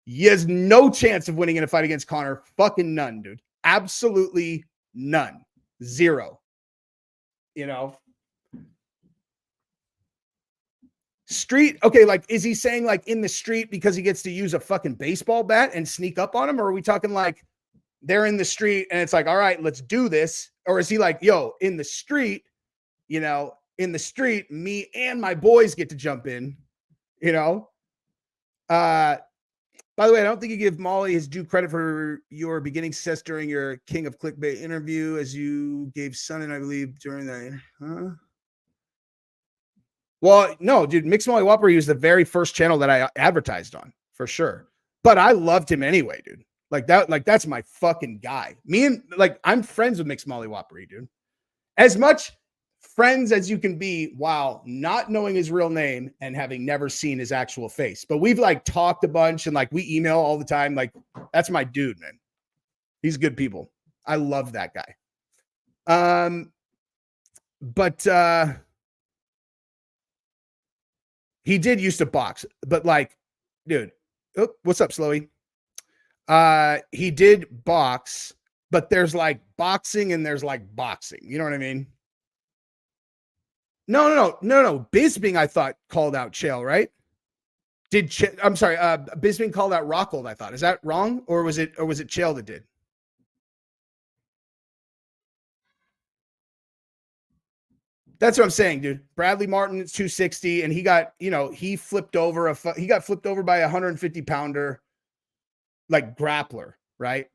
he has no chance of winning in a fight against Conor. Fucking none, dude. Absolutely none. Zero. You know? Street, okay, like, is he saying like in the street because he gets to use a fucking baseball bat and sneak up on him? Or are we talking like they're in the street and it's like, all right, let's do this? Or is he like, yo, in the street, you know, in the street, me and my boys get to jump in, you know? By the way, I don't think you give Molly his due credit for your beginning success during your King of Clickbait interview, as you gave Sonnen, I believe, during that. Huh? Well, no, dude, Mixed MollyWhoppery was the very first channel that I advertised on, for sure. But I loved him anyway, dude. Like that's my fucking guy. Me and like, I'm friends with Mixed MollyWhoppery, dude. As much friends as you can be while not knowing his real name and having never seen his actual face. But we've like talked a bunch and like we email all the time. Like, that's my dude, man. He's good people. I love that guy. But he did used to box, but like, dude, oh, what's up, Slowy? He did box, but there's like boxing and there's like boxing. You know what I mean? No. Bisping, I thought, called out Chael, right? I'm sorry. Bisping called out Rockhold, I thought. Is that wrong? Or was it Chael that did? That's what I'm saying, dude. Bradley Martin is 260, and he got, you know, he got flipped over by a 150 pounder, like grappler, right?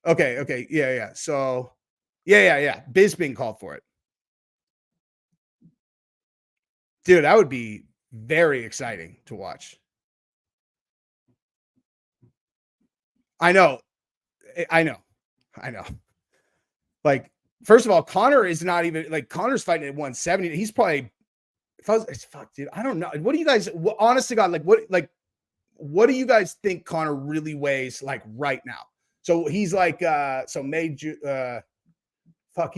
Okay. Yeah. So, yeah. Bisping called for it. Dude, that would be very exciting to watch. I know. Like, first of all, Conor is not even like, Conor's fighting at 170. He's probably, fuck, dude, I don't know. What do you guys, honest to God, what do you guys think Conor really weighs like right now? So he's like, he's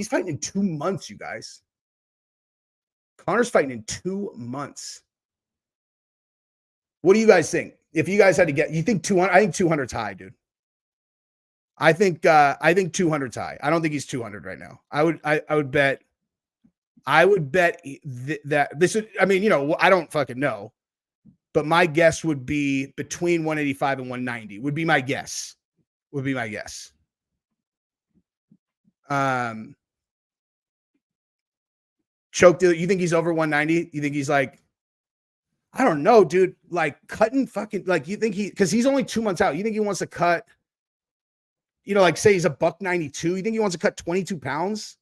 fighting in 2 months, you guys. Conor's fighting in 2 months. What do you guys think? If you guys had to get, you think 200? I think 200's high, dude. I think 200's high. I don't think he's 200 right now. I would bet that this would, I mean, you know, I don't fucking know, but my guess would be between 185 and 190 would be my guess. Choke deal. You think he's over 190? You think he's like, I don't know, dude, like cutting fucking, like, you think because he's only 2 months out. You think he wants to cut, you know, like say he's a $192. You think he wants to cut 22 pounds?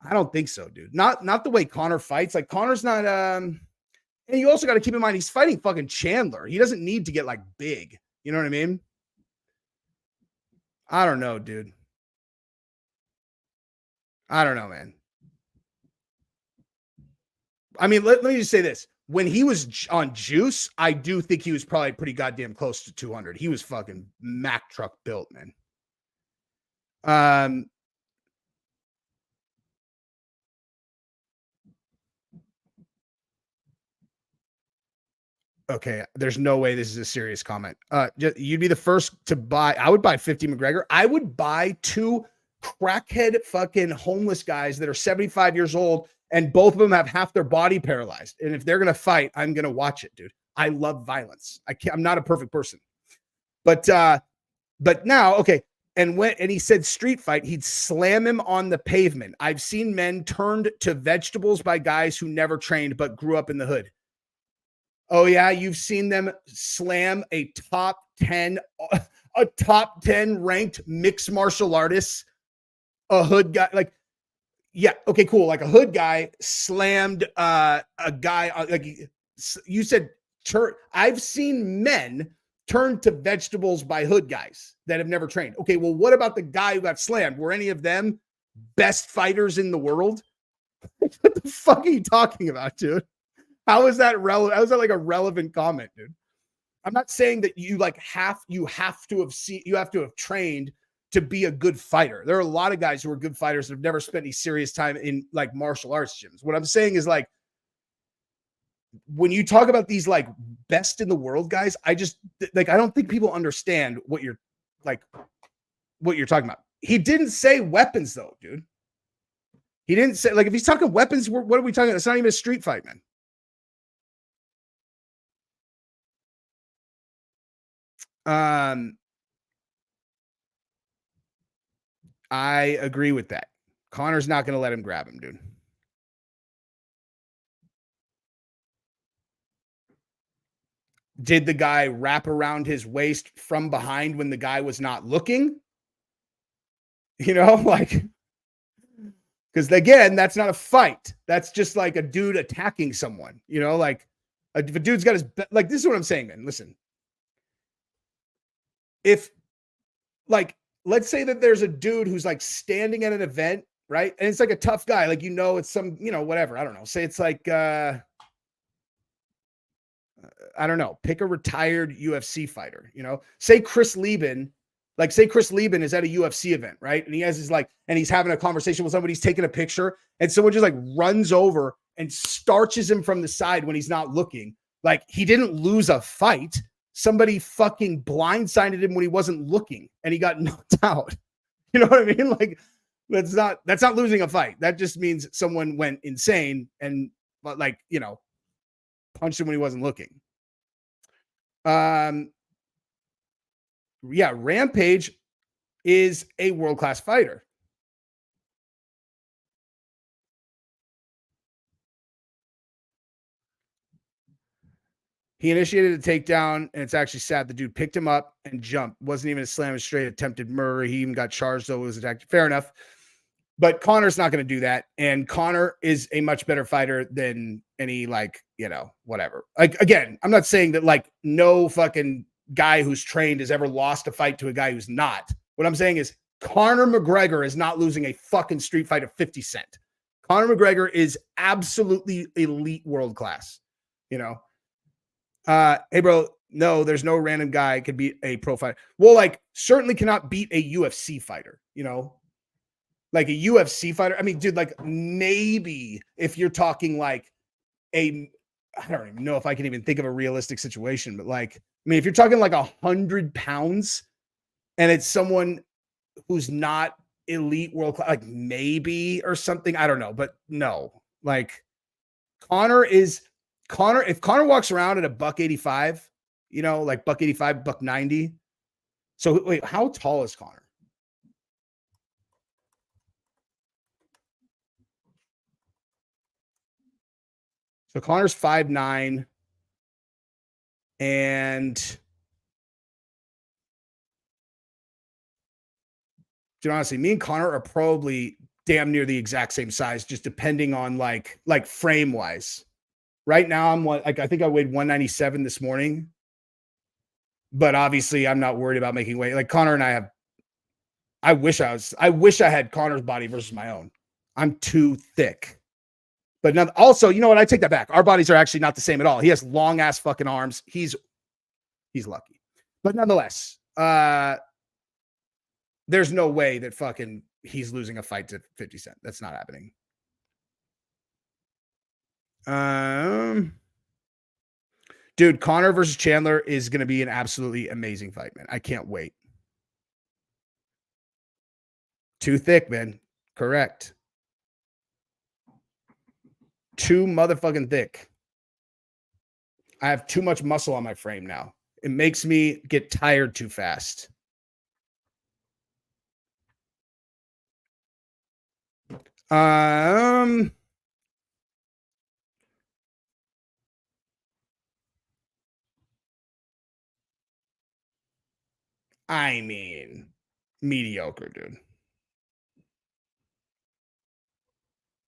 I don't think so, dude. Not the way Conor fights. Like, Conor's not, and you also got to keep in mind, he's fighting fucking Chandler. He doesn't need to get like big. You know what I mean? I don't know, dude. I don't know, man. I mean, let me just say this. When he was on juice, I do think he was probably pretty goddamn close to 200. He was fucking Mack truck built, man. Okay, there's no way this is a serious comment. You'd be the first to buy. I would buy 50 McGregor. I would buy 2 crackhead fucking homeless guys that are 75 years old, and both of them have half their body paralyzed. And if they're gonna fight, I'm gonna watch it, dude. I love violence. I'm not a perfect person, but now, okay. And he said street fight, he'd slam him on the pavement. I've seen men turned to vegetables by guys who never trained but grew up in the hood. Oh yeah, you've seen them slam a top 10 a top 10 ranked mixed martial artist, a hood guy, like, yeah, okay, cool. Like a hood guy slammed a guy, like you said, I've seen men turn to vegetables by hood guys that have never trained. Okay, well, what about the guy who got slammed? Were any of them best fighters in the world? What the fuck are you talking about, dude? How is that relevant? How is that like a relevant comment, dude? I'm not saying that you have to have trained to be a good fighter. There are a lot of guys who are good fighters that have never spent any serious time in like martial arts gyms. What I'm saying is like, when you talk about these like best in the world guys, I don't think people understand what you're talking about. He didn't say weapons though, dude. He didn't say, like, if he's talking weapons, what are we talking about? It's not even a street fight, man. I agree with that. Conor's not going to let him grab him, dude. Did the guy wrap around his waist from behind when the guy was not looking? You know, like, because again, that's not a fight. That's just like a dude attacking someone, you know, like if a dude's got his, like, this is what I'm saying, man. Listen, if like, let's say that there's a dude who's like standing at an event, right? And it's like a tough guy, like, you know, it's some, you know, whatever. I don't know. Say it's like, I don't know, pick a retired UFC fighter, you know, say Chris Lieben is at a UFC event, right? And he has his like, and he's having a conversation with somebody, he's taking a picture, and someone just like runs over and starches him from the side when he's not looking. Like, he didn't lose a fight. Somebody fucking blindsided him when he wasn't looking and he got knocked out. You know what I mean? Like, that's not losing a fight. That just means someone went insane and, like, you know, punched him when he wasn't looking. Yeah, Rampage is a world-class fighter. He initiated a takedown, and it's actually sad. The dude picked him up and jumped. Wasn't even a slam, a straight attempted murder. He even got charged, though it was attacked. Fair enough. But Conor's not going to do that. And Conor is a much better fighter than any, like, you know, whatever. Like, again, I'm not saying that, like, no fucking guy who's trained has ever lost a fight to a guy who's not. What I'm saying is Conor McGregor is not losing a fucking street fight of 50 Cent. Conor McGregor is absolutely elite world class, you know? Hey, bro, no, there's no random guy could beat a pro fighter. Well, like, certainly cannot beat a UFC fighter, you know? Like a UFC fighter. I mean, dude, like, maybe if you're talking like I don't even know if I can even think of a realistic situation, but like, I mean, if you're talking like 100 pounds and it's someone who's not elite world class, like maybe or something, I don't know, but no, like if Conor walks around at a $185, you know, like $185, $190. So wait, how tall is Conor? So Conor's 5'9", and dude, honestly, me and Conor are probably damn near the exact same size, just depending on like frame wise. Right now, I'm like, I think I weighed 197 this morning, but obviously I'm not worried about making weight. Like Conor and I wish I had Conor's body versus my own. I'm too thick. But now, also, you know what? I take that back. Our bodies are actually not the same at all. He has long ass fucking arms. He's lucky. But nonetheless, there's no way that fucking he's losing a fight to 50 Cent. That's not happening. Dude, Conor versus Chandler is going to be an absolutely amazing fight, man. I can't wait. Too thick, man. Correct. Too motherfucking thick. I have too much muscle on my frame now. It makes me get tired too fast. I mean, mediocre, dude.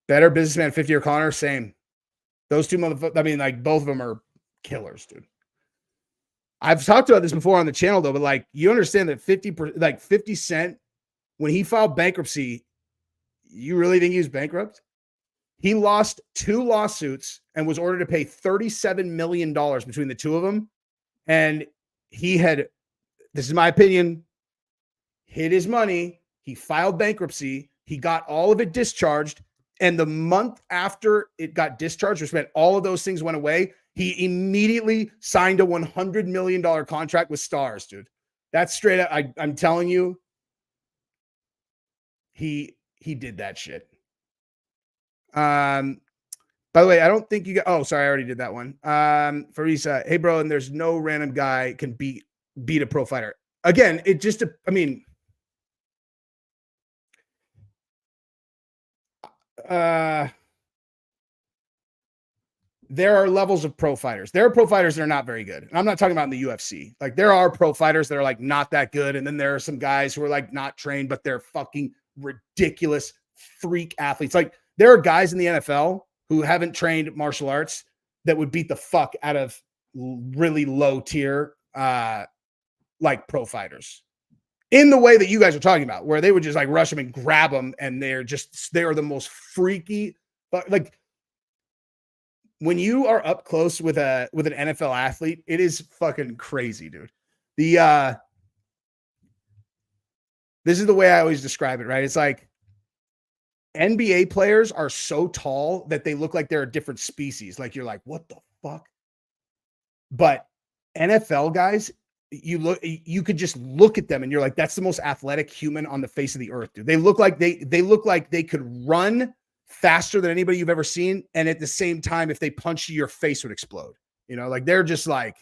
Better businessman, 50 or Conor, same. Those two motherfuckers, I mean, like, both of them are killers, dude. I've talked about this before on the channel, though, but like, you understand that 50 Cent, when he filed bankruptcy, you really think he was bankrupt? He lost 2 lawsuits and was ordered to pay $37 million between the two of them. And he had, this is my opinion, hid his money. He filed bankruptcy. He got all of it discharged. And the month after it got discharged, which meant all of those things went away, he immediately signed a $100 million contract with Stars, dude. That's straight up. I'm telling you, he did that shit. By the way, I don't think you got, oh, sorry, I already did that one. Farisa, hey bro, and there's no random guy can beat a pro fighter. Again, it just, I mean, there are levels of pro fighters. There are pro fighters that are not very good. And I'm not talking about in the UFC. Like, there are pro fighters that are like not that good. And then there are some guys who are like not trained, but they're fucking ridiculous freak athletes. Like, there are guys in the NFL who haven't trained martial arts that would beat the fuck out of really low tier, like pro fighters. In the way that you guys are talking about, where they would just like rush them and grab them, and they are the most freaky. But like, when you are up close with an NFL athlete, it is fucking crazy, dude. This is the way I always describe it, right? It's like NBA players are so tall that they look like they're a different species. Like, you're like, what the fuck? But NFL guys, you could just look at them and you're like, that's the most athletic human on the face of the earth, dude. They look like they could run faster than anybody you've ever seen, and at the same time, if they punch you, your face would explode. You know, like, they're just like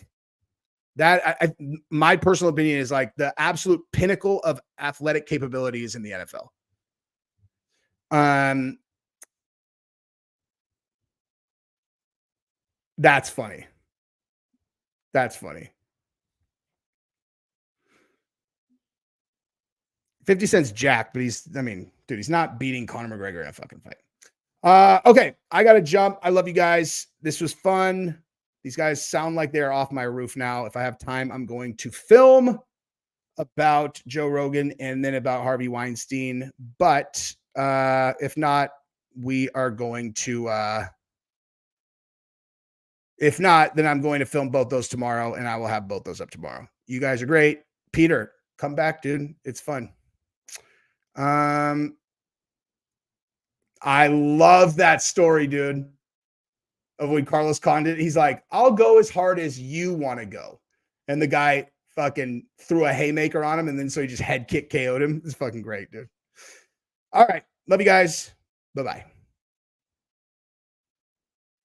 that. My personal opinion is like the absolute pinnacle of athletic capability is in the NFL. That's funny. That's funny. 50 Cent's jacked, but he's not beating Conor McGregor in a fucking fight. Okay, I got to jump. I love you guys. This was fun. These guys sound like they're off my roof now. If I have time, I'm going to film about Joe Rogan and then about Harvey Weinstein. But if not, we are going to, if not, then I'm going to film both those tomorrow, and I will have both those up tomorrow. You guys are great. Peter, come back, dude. It's fun. I love that story, dude, of when Carlos Condit, he's like, I'll go as hard as you want to go. And the guy fucking threw a haymaker on him, and then so he just head kick KO'd him. It's fucking great, dude. All right. Love you guys. Bye-bye.